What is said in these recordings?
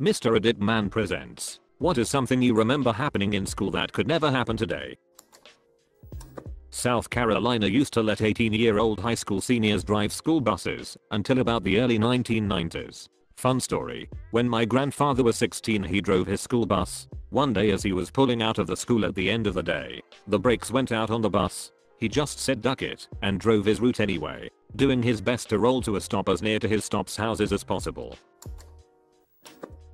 Mr. Edit Man presents. What is something you remember happening in school that could never happen today? South Carolina used to let 18-year-old high school seniors drive school buses until about the early 1990s. Fun story. When my grandfather was 16, he drove his school bus. One day as he was pulling out of the school at the end of the day, the brakes went out on the bus. He just said duck it and drove his route anyway, doing his best to roll to a stop as near to his stop's houses as possible.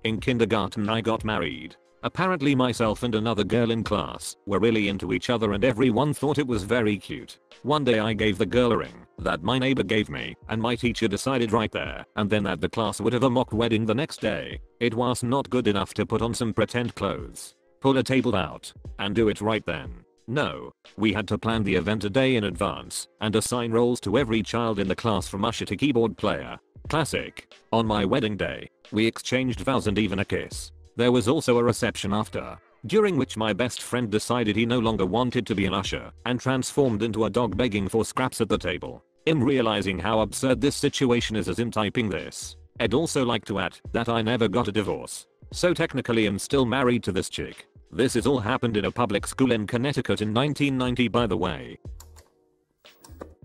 In kindergarten I got married. Apparently myself and another girl in class were really into each other and everyone thought it was very cute. One day I gave the girl a ring that my neighbor gave me and my teacher decided right there and then that the class would have a mock wedding the next day. It was not good enough to put on some pretend clothes, pull a table out, and do it right then. No, we had to plan the event a day in advance and assign roles to every child in the class from usher to keyboard player. Classic. On my wedding day, we exchanged vows and even a kiss. There was also a reception after, during which my best friend decided he no longer wanted to be an usher and transformed into a dog begging for scraps at the table. I'm realizing how absurd this situation is as I'm typing this. I'd also like to add that I never got a divorce, so technically I'm still married to this chick. This has all happened in a public school in Connecticut in 1990, by the way.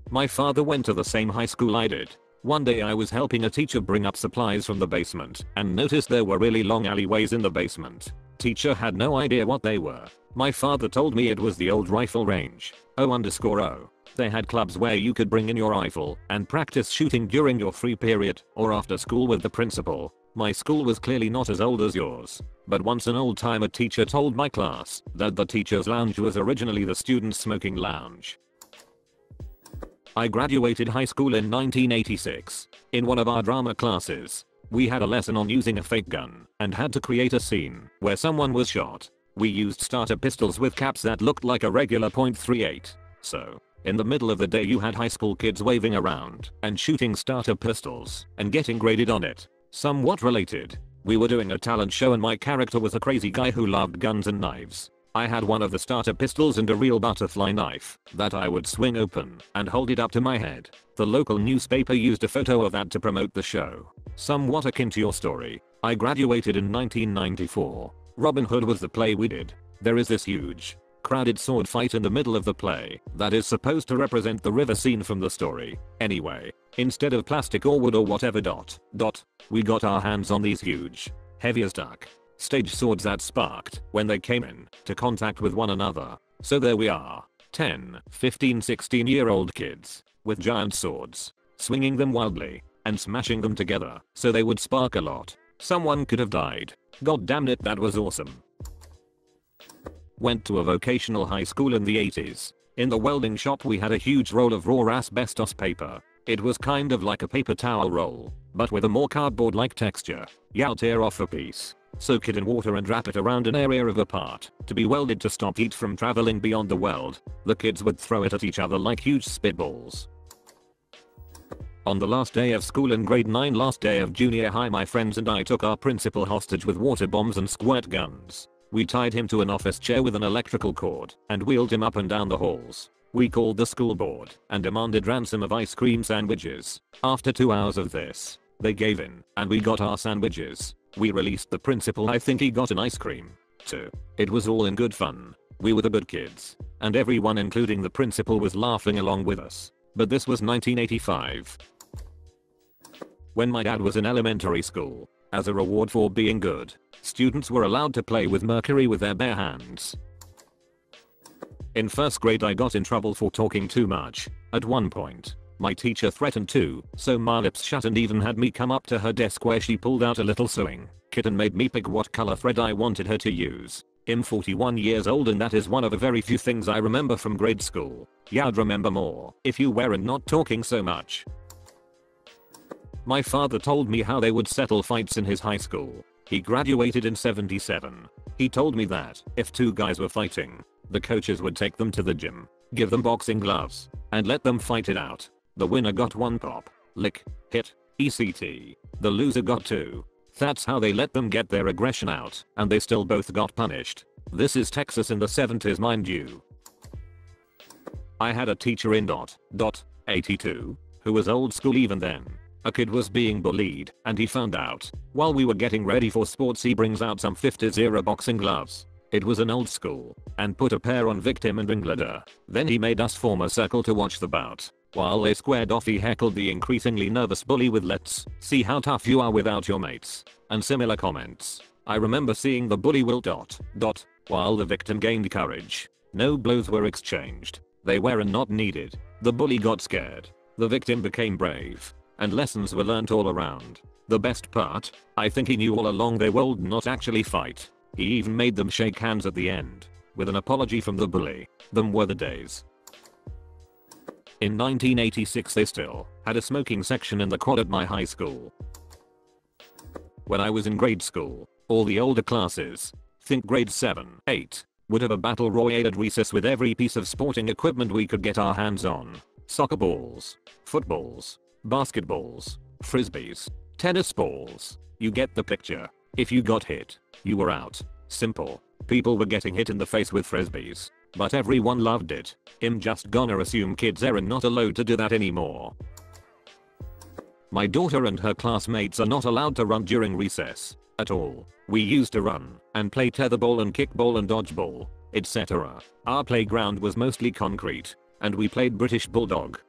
My father went to the same high school I did. One day I was helping a teacher bring up supplies from the basement and noticed there were really long alleyways in the basement. Teacher had no idea what they were. My father told me it was the old rifle range. O_O. They had clubs where you could bring in your rifle and practice shooting during your free period or after school with the principal. My school was clearly not as old as yours, but once an old-timer teacher told my class that the teacher's lounge was originally the students' smoking lounge. I graduated high school in 1986. In one of our drama classes, we had a lesson on using a fake gun and had to create a scene where someone was shot. We used starter pistols with caps that looked like a regular .38. So, in the middle of the day you had high school kids waving around and shooting starter pistols and getting graded on it. Somewhat related, we were doing a talent show and my character was a crazy guy who loved guns and knives. I had one of the starter pistols and a real butterfly knife that I would swing open and hold it up to my head. The local newspaper used a photo of that to promote the show. Somewhat akin to your story, I graduated in 1994. Robin Hood was the play we did. There is this huge, crowded sword fight in the middle of the play that is supposed to represent the river scene from the story. Anyway, instead of plastic or wood or whatever we got our hands on these huge, heavy as duck stage swords that sparked when they came in to contact with one another. So there we are, 10, 15, 16-year-old kids with giant swords, swinging them wildly and smashing them together so they would spark a lot. Someone could have died. God damn it, that was awesome. Went to a vocational high school in the 80s. In the welding shop we had a huge roll of raw asbestos paper. It was kind of like a paper towel roll, but with a more cardboard-like texture. You'll tear off a piece, soak it in water and wrap it around an area of a part to be welded to stop heat from traveling beyond the weld. The kids would throw it at each other like huge spitballs. On the last day of school in grade 9, last day of junior high, my friends and I took our principal hostage with water bombs and squirt guns. We tied him to an office chair with an electrical cord and wheeled him up and down the halls. We called the school board and demanded ransom of ice cream sandwiches. After 2 hours of this, they gave in and we got our sandwiches. We released the principal. I think he got an ice cream too. It was all in good fun. We were the good kids and everyone including the principal was laughing along with us. But this was 1985. When my dad was in elementary school, as a reward for being good, students were allowed to play with mercury with their bare hands. In first grade I got in trouble for talking too much. At one point, my teacher threatened to sew my lips shut and even had me come up to her desk where she pulled out a little sewing kit and made me pick what color thread I wanted her to use. I'm 41 years old and that is one of the very few things I remember from grade school. You'd remember more if you weren't not talking so much. My father told me how they would settle fights in his high school. He graduated in 77. He told me that if two guys were fighting, the coaches would take them to the gym, give them boxing gloves, and let them fight it out. The winner got 1 pop, lick, hit, ECT. The loser got 2. That's how they let them get their aggression out, and they still both got punished. This is Texas in the 70s, mind you. I had a teacher in .82 who was old school even then. A kid was being bullied and he found out. While we were getting ready for sports, he brings out some 50-0 boxing gloves. It was an old school, and put a pair on victim and ringleader. Then he made us form a circle to watch the bout. While they squared off, he heckled the increasingly nervous bully with "Let's see how tough you are without your mates," and similar comments. I remember seeing the bully wilt ... while the victim gained courage. No blows were exchanged. They were not needed. The bully got scared. The victim became brave. And lessons were learnt all around. The best part? I think he knew all along they would not actually fight. He even made them shake hands at the end. With an apology from the bully. Them were the days. In 1986 they still had a smoking section in the quad at my high school. When I was in grade school, all the older classes, think grade 7, 8, would have a battle royale at recess with every piece of sporting equipment we could get our hands on. Soccer balls, footballs, basketballs, frisbees, tennis balls. You get the picture. If you got hit, you were out. Simple. People were getting hit in the face with frisbees, but everyone loved it. I'm just gonna assume kids are not allowed to do that anymore. My daughter and her classmates are not allowed to run during recess at all. We used to run and play tetherball and kickball and dodgeball, etc. Our playground was mostly concrete, and we played British Bulldog.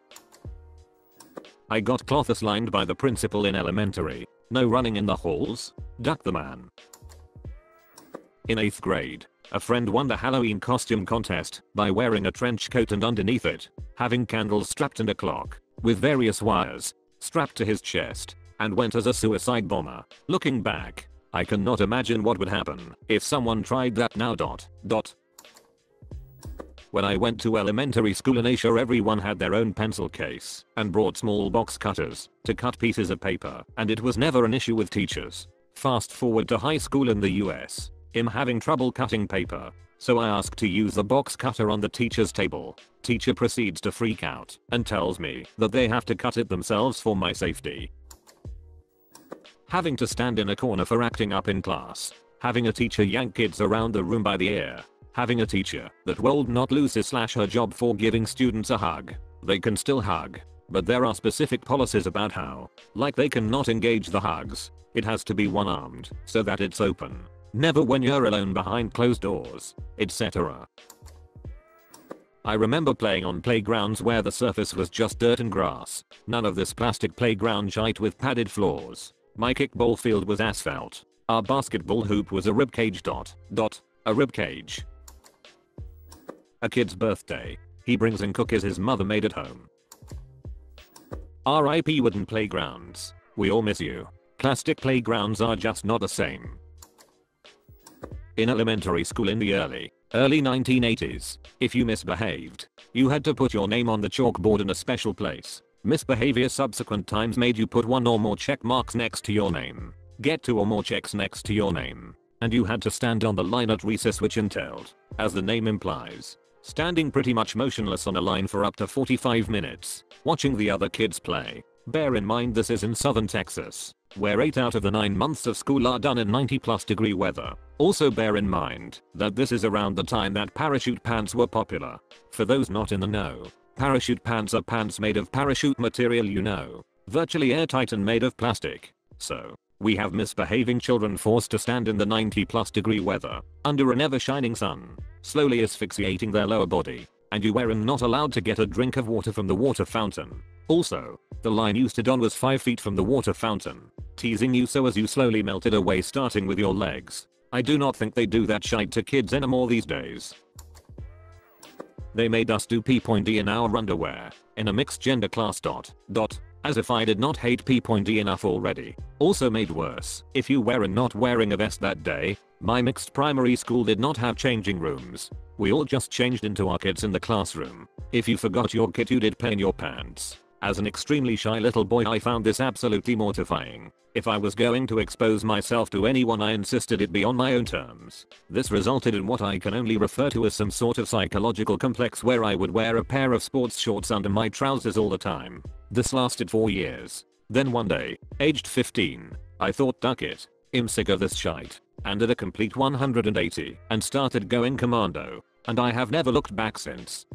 I got clothes lined by the principal in elementary. No running in the halls. Duck the man. In 8th grade, a friend won the Halloween costume contest by wearing a trench coat and underneath it, having candles strapped and a clock, with various wires, strapped to his chest, and went as a suicide bomber. Looking back, I cannot imagine what would happen if someone tried that now. When I went to elementary school in Asia, everyone had their own pencil case and brought small box cutters to cut pieces of paper, and it was never an issue with teachers. Fast forward to high school in the US. I'm having trouble cutting paper, so I ask to use the box cutter on the teacher's table. Teacher proceeds to freak out and tells me that they have to cut it themselves for my safety. Having to stand in a corner for acting up in class. Having a teacher yank kids around the room by the ear. Having a teacher that will not lose his/her job for giving students a hug. They can still hug, but there are specific policies about how. Like they cannot engage the hugs. It has to be one-armed so that it's open. Never when you're alone behind closed doors, etc. I remember playing on playgrounds where the surface was just dirt and grass. None of this plastic playground shite with padded floors. My kickball field was asphalt. Our basketball hoop was a ribcage. A ribcage. A kid's birthday. He brings in cookies his mother made at home. RIP wooden playgrounds. We all miss you. Plastic playgrounds are just not the same. In elementary school in the early 1980s, if you misbehaved, you had to put your name on the chalkboard in a special place. Misbehavior subsequent times made you put one or more check marks next to your name, get 2 or more checks next to your name, and you had to stand on the line at recess, which entailed, as the name implies, standing pretty much motionless on a line for up to 45 minutes, watching the other kids play. Bear in mind this is in southern Texas, where 8 out of the 9 months of school are done in 90+ degree weather. Also bear in mind that this is around the time that parachute pants were popular. For those not in the know, parachute pants are pants made of parachute material, virtually airtight and made of plastic. So, we have misbehaving children forced to stand in the 90+ degree weather, under an ever-shining sun, slowly asphyxiating their lower body, and you were not allowed to get a drink of water from the water fountain. Also, the line you stood on was 5 feet from the water fountain, teasing you so as you slowly melted away, starting with your legs. I do not think they do that shite to kids anymore these days. They made us do P.D in our underwear, in a mixed gender class. As if I did not hate P.D enough already. Also made worse, if you were not wearing a vest that day, my mixed primary school did not have changing rooms. We all just changed into our kits in the classroom. If you forgot your kit, you did pee in your pants. As an extremely shy little boy, I found this absolutely mortifying. If I was going to expose myself to anyone, I insisted it be on my own terms. This resulted in what I can only refer to as some sort of psychological complex, where I would wear a pair of sports shorts under my trousers all the time. This lasted 4 years. Then one day, aged 15, I thought, duck it, I'm sick of this shite, and did a complete 180 and started going commando, and I have never looked back since.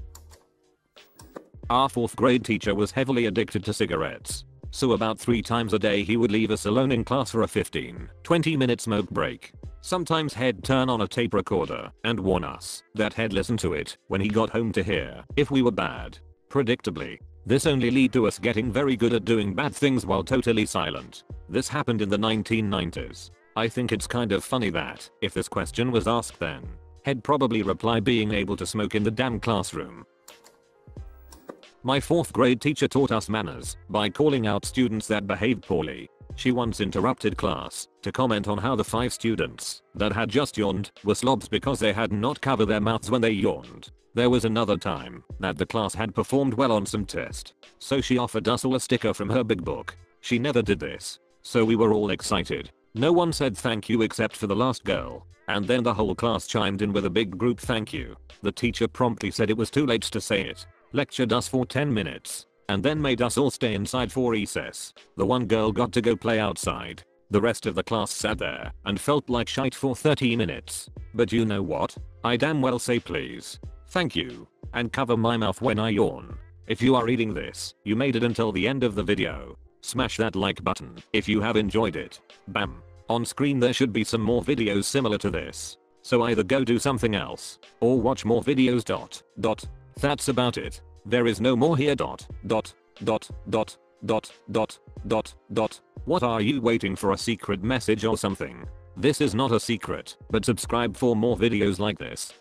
Our 4th grade teacher was heavily addicted to cigarettes. So about 3 times a day he would leave us alone in class for a 15-20 minute smoke break. Sometimes he'd turn on a tape recorder and warn us that he'd listen to it when he got home to hear if we were bad. Predictably, this only led to us getting very good at doing bad things while totally silent. This happened in the 1990s. I think it's kind of funny that, if this question was asked then, he'd probably reply being able to smoke in the damn classroom. My 4th grade teacher taught us manners by calling out students that behaved poorly. She once interrupted class to comment on how the 5 students that had just yawned were slobs because they had not covered their mouths when they yawned. There was another time that the class had performed well on some test, so she offered us all a sticker from her big book. She never did this, so we were all excited. No one said thank you except for the last girl, and then the whole class chimed in with a big group thank you. The teacher promptly said it was too late to say it, lectured us for 10 minutes, and then made us all stay inside for recess. The one girl got to go play outside. The rest of the class sat there and felt like shite for 30 minutes. But you know what? I damn well say please, thank you, and cover my mouth when I yawn. If you are reading this, you made it until the end of the video. Smash that like button if you have enjoyed it. Bam. On screen there should be some more videos similar to this. So either go do something else or watch more videos. That's about it. There is no more here. What are you waiting for, a secret message or something? This is not a secret, but subscribe for more videos like this.